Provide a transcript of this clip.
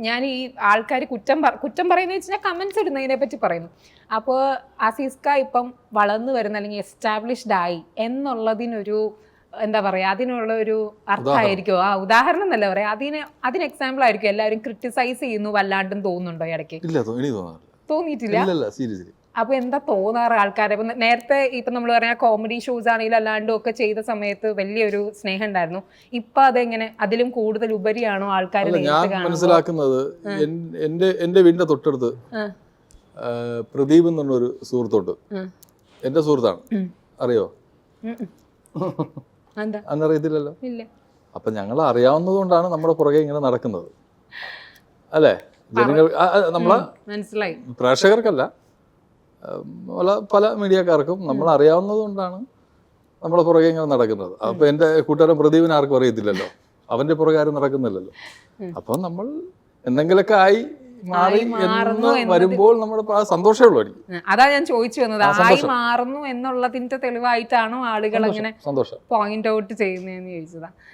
ഞാൻ ഈ ആൾക്കാർ കുറ്റം പറയുന്നത് വെച്ചാൽ കമന്റ്സ് ഇടുന്നതിനെ പറ്റി പറയുന്നു. അപ്പോൾ അസീസ്ക ഇപ്പം വളർന്നു വരുന്ന അല്ലെങ്കിൽ എസ്റ്റാബ്ലിഷ്ഡ് ആയി എന്നുള്ളതിനൊരു എന്താ പറയാ, അതിനുള്ള ഒരു അർത്ഥമായിരിക്കും. ഉദാഹരണം എന്നല്ല പറയാ, അതിന് എക്സാമ്പിൾ ആയിരിക്കും എല്ലാവരും ക്രിട്ടിസൈസ് ചെയ്യുന്നു വല്ലാണ്ടും തോന്നുന്നുണ്ടോ ഇടയ്ക്ക്? തോന്നിയിട്ടില്ല. അപ്പൊ എന്താ തോന്നാറ് ആൾക്കാരെ? നേരത്തെ ഇപ്പൊ നമ്മൾ പറഞ്ഞ കോമഡി ഷോസ് ആണെങ്കിലും അല്ലാണ്ടും ഒക്കെ ചെയ്ത സമയത്ത് വലിയൊരു സ്നേഹം ഉണ്ടായിരുന്നു. ഇപ്പൊ അതെങ്ങനെ, അതിലും കൂടുതൽ ഉപരിയാണോ ആൾക്കാർ? ഞാൻ മനസ്സിലാക്കുന്നത് എന്റെ വീടിന്റെ തൊട്ടടുത്ത് പ്രദീപ് എന്നുള്ളൊരു സുഹൃത്തോട്ട്, എന്റെ സുഹൃത്താണ്, അറിയോ? അന്നറിയത്തില്ലല്ലോ. അപ്പൊ ഞങ്ങൾ അറിയാവുന്നത് കൊണ്ടാണ് നമ്മുടെ പുറകെ ഇങ്ങനെ നടക്കുന്നത്, അല്ലേ? ജനങ്ങൾ, നമ്മളെ പ്രേക്ഷകർക്കല്ല, പല മീഡിയക്കാർക്കും നമ്മൾ അറിയാവുന്നത് കൊണ്ടാണ് നമ്മളെ പുറകെ ഇങ്ങനെ നടക്കുന്നത്. അപ്പൊ എന്റെ കൂട്ടുകാരൻ പ്രദീപിനെ ആർക്കും അറിയത്തില്ലല്ലോ, അവന്റെ പുറകെ ആരും നടക്കുന്നില്ലല്ലോ. അപ്പൊ നമ്മൾ എന്തെങ്കിലുമൊക്കെ ആയി മാറി വരുമ്പോൾ നമ്മുടെ സന്തോഷമേ ഉള്ളൂ. അതാ ഞാൻ ചോദിച്ചു വന്നത്, ആയി മാറുന്നു എന്നുള്ളതിന്റെ തെളിവായിട്ടാണോ ആളുകൾ അങ്ങനെ പോയിന്റ് ഔട്ട് ചെയ്യുന്നതെന്ന് ചോദിച്ചതാ.